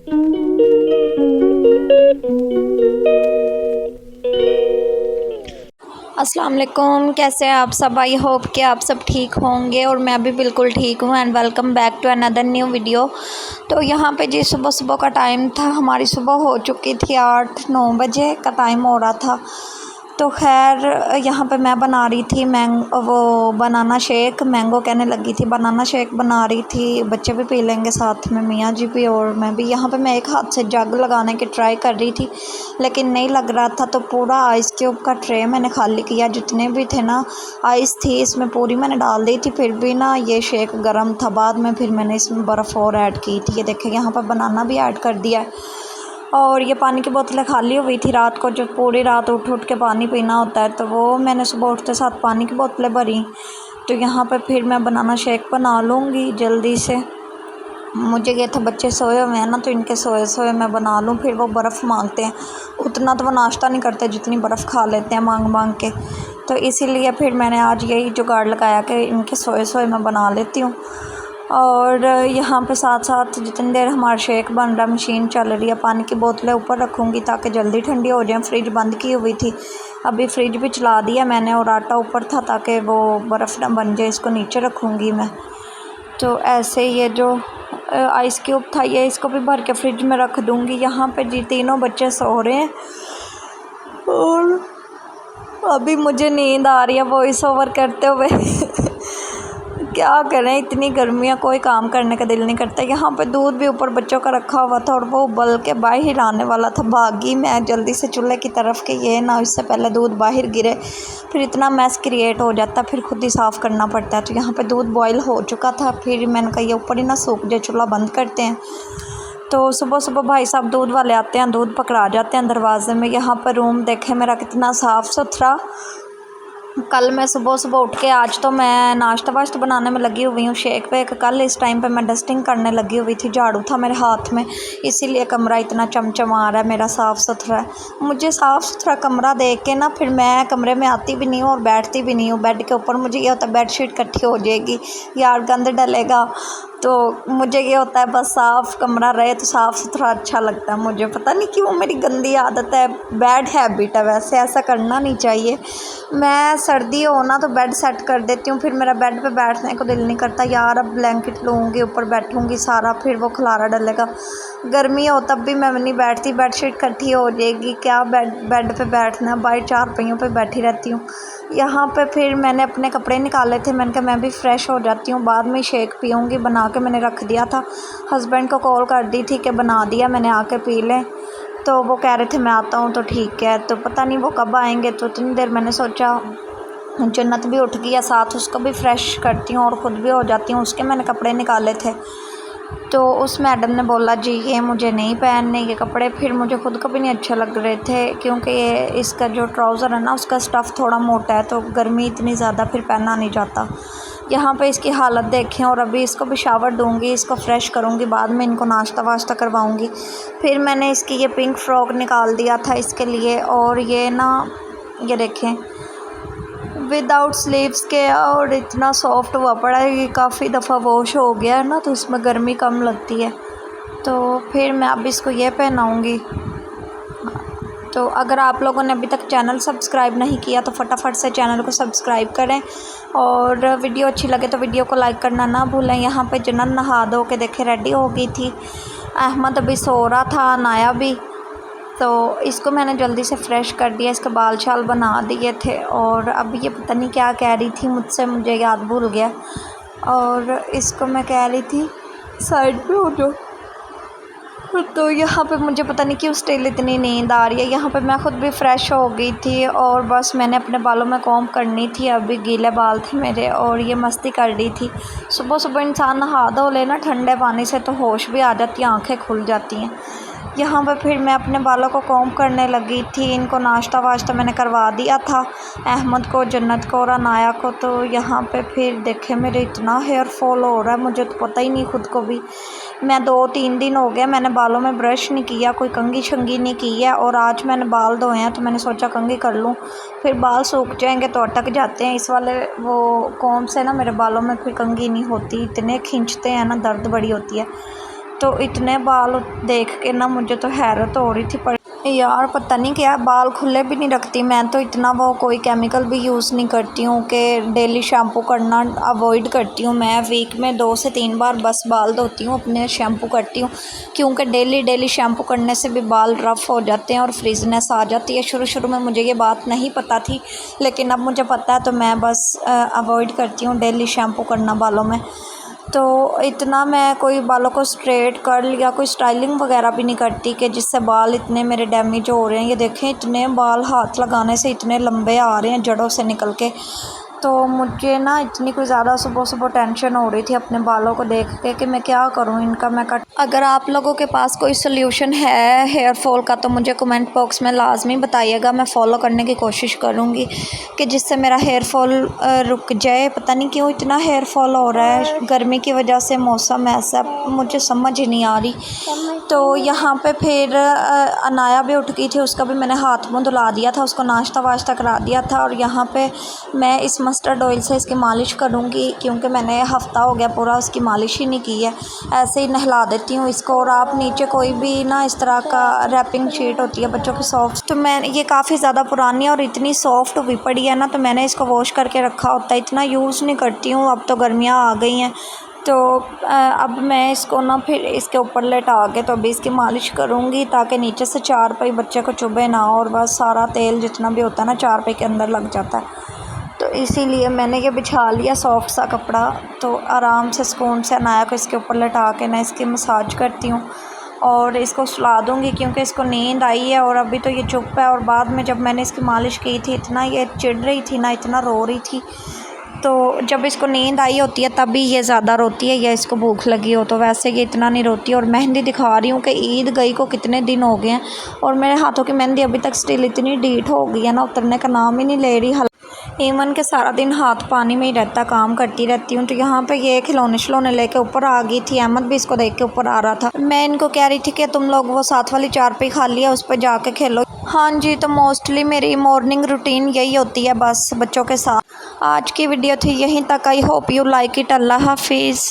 अस्सलाम वालेकुम, कैसे हैं आप सब। आई होप कि आप सब ठीक होंगे और मैं भी बिल्कुल ठीक हूँ। And welcome back to another new video. तो यहाँ पे जी सुबह सुबह का टाइम था, हमारी सुबह हो चुकी थी 8-9 बजे का टाइम हो रहा था। तो खैर यहाँ पे मैं बना रही थी वो बनाना शेक, मैंगो कहने लगी थी, बनाना शेक बना रही थी। बच्चे भी पी लेंगे साथ में, मियाँ जी भी और मैं भी। यहाँ पे मैं एक हाथ से जग लगाने की ट्राई कर रही थी लेकिन नहीं लग रहा था, तो पूरा आइस क्यूब का ट्रे मैंने खाली किया। जितने भी थे ना आइस थी इसमें पूरी मैंने डाल दी थी, फिर भी ना ये शेक गर्म था। बाद में फिर मैंने इसमें बर्फ़ और ऐड की थी। ये देखें यहाँ पर बनाना भी ऐड कर दिया है। और ये पानी की बोतलें खाली हुई थी रात को, जो पूरी रात उठ उठ के पानी पीना होता है, तो वो मैंने सुबह उठते साथ पानी की बोतलें भरी। तो यहाँ पर फिर मैं बनाना शेक बना लूँगी जल्दी से। मुझे ये था बच्चे सोए हुए हैं ना, तो इनके सोए सोए मैं बना लूँ। फिर वो बर्फ़ मांगते हैं, उतना तो वो नाश्ता नहीं करते जितनी बर्फ़ खा लेते हैं मांग मांग के। तो इसीलिए फिर मैंने आज यही जुगाड़ लगाया कि इनके सोए सोए मैं बना लेती हूँ। और यहाँ पे साथ साथ जितनी देर हमारा शेक बन रहा, मशीन चल रही है। पानी की बोतलें ऊपर रखूँगी ताकि जल्दी ठंडी हो जाए। फ्रिज बंद की हुई थी, अभी फ्रिज भी चला दिया मैंने, और आटा ऊपर था ताकि वो बर्फ़ ना बन जाए। इसको नीचे रखूँगी मैं। तो ऐसे ये जो आइस क्यूब था ये इसको भी भर के फ्रिज में रख दूँगी। यहाँ पे जी तीनों बच्चे सो रहे हैं और अभी मुझे नींद आ रही है वॉइस ओवर करते हुए। क्या करें, इतनी गर्मियाँ, कोई काम करने का दिल नहीं करता। यहाँ पे दूध भी ऊपर बच्चों का रखा हुआ था और वो उबल के बाहर आने वाला था। भागी मैं जल्दी से चूल्हे की तरफ के ये ना इससे पहले दूध बाहर गिरे, फिर इतना मैस क्रिएट हो जाता, फिर खुद ही साफ़ करना पड़ता है। तो यहाँ पे दूध बॉयल हो चुका था, फिर मैंने कहा ये ऊपर ही ना सूख जाए, चूल्हा बंद करते हैं। तो सुबह सुबह भाई साहब दूध वाले आते हैं, दूध पकड़ा जाते हैं दरवाजे में। यहाँ पर रूम देखें मेरा कितना साफ़ सुथरा। कल मैं सुबह सुबह उठ के, आज तो मैं नाश्ता वाश्ता बनाने में लगी हुई हूँ, शेक वेक। कल इस टाइम पे मैं डस्टिंग करने लगी हुई थी, झाड़ू था मेरे हाथ में, इसीलिए कमरा इतना चमचमा रहा है मेरा, साफ़ सुथरा है। मुझे साफ़ सुथरा कमरा देख के ना फिर मैं कमरे में आती भी नहीं हूँ और बैठती भी नहीं हूँ। बेड के ऊपर मुझे ये होता है बेडशीट इकट्ठी हो जाएगी, यार गंद डलेगा। तो मुझे ये होता है बस साफ़ कमरा रहे तो साफ़ सुथरा अच्छा लगता है मुझे। पता नहीं क्यों मेरी गंदी आदत है, बैड हैबिट है वैसे, ऐसा करना नहीं चाहिए। मैं सर्दी हो ना तो बेड सेट कर देती हूँ, फिर मेरा बेड पे बैठने को दिल नहीं करता, यार अब ब्लैंकेट लूँगी ऊपर बैठूँगी सारा, फिर वो खलारा डलेगा। गर्मी हो तब भी मैं नहीं बैठती, बेडशीट इकट्ठी हो जाएगी, क्या बेड पे बैठना, बाहर चारपाइयों पे बैठी रहती हूँ। यहाँ पे फिर मैंने अपने कपड़े निकाले थे, मैंने कहा मैं भी फ़्रेश हो जाती हूँ, बाद में शेक पीऊँगी। बना के मैंने रख दिया था, हस्बैंड को कॉल कर दी थी कि बना दिया मैंने, आके पी लें। तो वो कह रहे थे मैं आता हूँ, तो ठीक है। तो पता नहीं वो कब आएंगे, तो इतनी देर मैंने सोचा जन्नत भी उठ गया साथ, उसको भी फ्रेश करती हूँ और ख़ुद भी हो जाती हूँ। उसके मैंने कपड़े निकाले थे, तो उस मैडम ने बोला जी ये मुझे नहीं पहनने ये कपड़े। फिर मुझे ख़ुद को भी नहीं अच्छे लग रहे थे, क्योंकि ये इसका जो ट्राउज़र है ना उसका स्टफ़ थोड़ा मोटा है, तो गर्मी इतनी ज़्यादा फिर पहना नहीं जाता। यहाँ पे इसकी हालत देखें। और अभी इसको भी शावर दूँगी, इसको फ्रेश करूँगी, बाद में इनको नाश्ता वाश्ता करवाऊँगी। फिर मैंने इसकी ये पिंक फ़्रॉक निकाल दिया था इसके लिए, और ये ना ये देखें विदाउट स्लीव्स के, और इतना सॉफ्ट हुआ पड़ा है, ये काफ़ी दफ़ा वॉश हो गया है ना, तो इसमें गर्मी कम लगती है। तो फिर मैं अब इसको ये पहनाऊँगी। तो अगर आप लोगों ने अभी तक चैनल सब्सक्राइब नहीं किया तो फटाफट से चैनल को सब्सक्राइब करें, और वीडियो अच्छी लगे तो वीडियो को लाइक करना ना भूलें। यहाँ पे जन्नत नहा धो के देखे रेडी हो गई थी, अहमद अभी सो रहा था, नाया भी। तो इसको मैंने जल्दी से फ़्रेश कर दिया, इसके बाल शाल बना दिए थे। और अब ये पता नहीं क्या कह रही थी मुझसे, मुझे याद भूल गया। और इसको मैं कह रही थी साइड पे हो जाओ। तो यहाँ पे मुझे पता नहीं क्यों स्टिल इतनी नींद आ रही है। यहाँ पे मैं ख़ुद भी फ़्रेश हो गई थी और बस मैंने अपने बालों में कॉम्ब करनी थी, अभी गीले बाल थे मेरे, और ये मस्ती कर रही थी। सुबह सुबह इंसान नहा धो लेना ठंडे पानी से तो होश भी आ जाती है, आँखें खुल जाती हैं। यहाँ पे फिर मैं अपने बालों को कॉम्ब करने लगी थी। इनको नाश्ता वाश्ता मैंने करवा दिया था, अहमद को, जन्नत को और अनाया को। तो यहाँ पे फिर देखे मेरे इतना हेयर फॉल हो रहा है, मुझे तो पता ही नहीं खुद को भी। मैं 2-3 दिन हो गए मैंने बालों में ब्रश नहीं किया, कोई कंघी शंगी नहीं की है, और आज मैंने बाल धोए हैं तो मैंने सोचा कंघी कर लूँ, फिर बाल सूख जाएंगे तो अटक जाते हैं। इस वाले वो कॉम्ब से ना मेरे बालों में फिर कंघी नहीं होती, इतने खींचते हैं ना, दर्द बड़ी होती है। तो इतने बाल देख के ना मुझे तो हैरत हो रही थी। पर यार पता नहीं क्या, बाल खुले भी नहीं रखती मैं तो, इतना वो कोई केमिकल भी यूज़ नहीं करती हूँ कि डेली शैम्पू करना अवॉइड करती हूँ। मैं वीक में 2 से 3 बार बस बाल धोती हूँ, अपने शैम्पू करती हूँ, क्योंकि डेली शैम्पू करने से भी बाल रफ़ हो जाते हैं और फ्रिजनेस आ जाती है। शुरू में मुझे ये बात नहीं पता थी, लेकिन अब मुझे पता है तो मैं बस अवॉइड करती हूँ डेली शैम्पू करना बालों में। तो इतना मैं कोई बालों को स्ट्रेट कर्ल या कोई स्टाइलिंग वगैरह भी नहीं करती कि जिससे बाल इतने मेरे डैमेज हो रहे हैं। ये देखें, इतने बाल हाथ लगाने से इतने लंबे आ रहे हैं जड़ों से निकल के। तो मुझे ना इतनी कोई ज़्यादा सुबह टेंशन हो रही थी अपने बालों को देख के कि मैं क्या करूं इनका, मैं कट। अगर आप लोगों के पास कोई सोल्यूशन है हेयर फॉल का तो मुझे कमेंट बॉक्स में लाजमी बताइएगा। मैं फ़ॉलो करने की कोशिश करूंगी कि जिससे मेरा हेयर फॉल रुक जाए। पता नहीं क्यों इतना हेयर फॉल हो रहा है, गर्मी की वजह से, मौसम ऐसा, मुझे समझ ही नहीं आ रही। तो यहाँ पे फिर अनाया भी उठ गई थी, उसका भी मैंने हाथ मुँह धुला दिया था, उसको नाश्ता वाश्ता करा दिया था। और यहाँ पे मैं इस मस्टर्ड ऑयल से इसकी मालिश करूँगी, क्योंकि मैंने हफ़्ता हो गया पूरा उसकी मालिश ही नहीं की है। ऐसे ही नहला देती हूँ इसको। और आप नीचे कोई भी ना इस तरह का रैपिंग शीट होती है बच्चों की सॉफ्ट, तो मैं ये काफ़ी ज़्यादा पुरानी है और इतनी सॉफ्ट हुई पड़ी है ना, तो मैंने इसको वॉश करके रखा होता है, इतना यूज़ नहीं करती हूँ। अब तो गर्मियाँ आ गई हैं तो अब मैं इसको ना फिर इसके ऊपर लेटा के तो अभी इसकी मालिश करूँगी, ताकि नीचे से चारपाई बच्चे को चुभे ना, और बस सारा तेल जितना भी होता है ना चारपाई के अंदर लग जाता है। तो इसीलिए मैंने ये बिछा लिया सॉफ्ट सा कपड़ा। तो आराम से सुकून से अनाया को इसके ऊपर लेटा के ना इसकी मसाज करती हूँ और इसको सुला दूँगी, क्योंकि इसको नींद आई है और अभी तो ये चुप है। और बाद में जब मैंने इसकी मालिश की थी इतना ये चिढ़ रही थी ना, इतना रो रही थी। तो जब इसको नींद आई होती है तभी ये ज़्यादा रोती है, या इसको भूख लगी हो, तो वैसे ये इतना नहीं रोती। और मेहंदी दिखा रही हूँ कि ईद गई को कितने दिन हो गए हैं और मेरे हाथों की मेहंदी अभी तक स्टिल इतनी डीठ हो गई है ना, उतरने का नाम ही नहीं ले रही। ईमन के सारा दिन हाथ पानी में ही रहता, काम करती रहती हूँ। तो यहाँ पे ये खिलौने शिलौने लेके ऊपर आ गई थी, अहमद भी इसको देख के ऊपर आ रहा था। मैं इनको कह रही थी कि तुम लोग वो साथ वाली चारपाई खाली है उस पर जाके खेलो। हाँ जी, तो मोस्टली मेरी मॉर्निंग रूटीन यही होती है बस बच्चों के साथ। आज की वीडियो थी यहीं तक। I hope you like it. अल्लाह हाफिज़।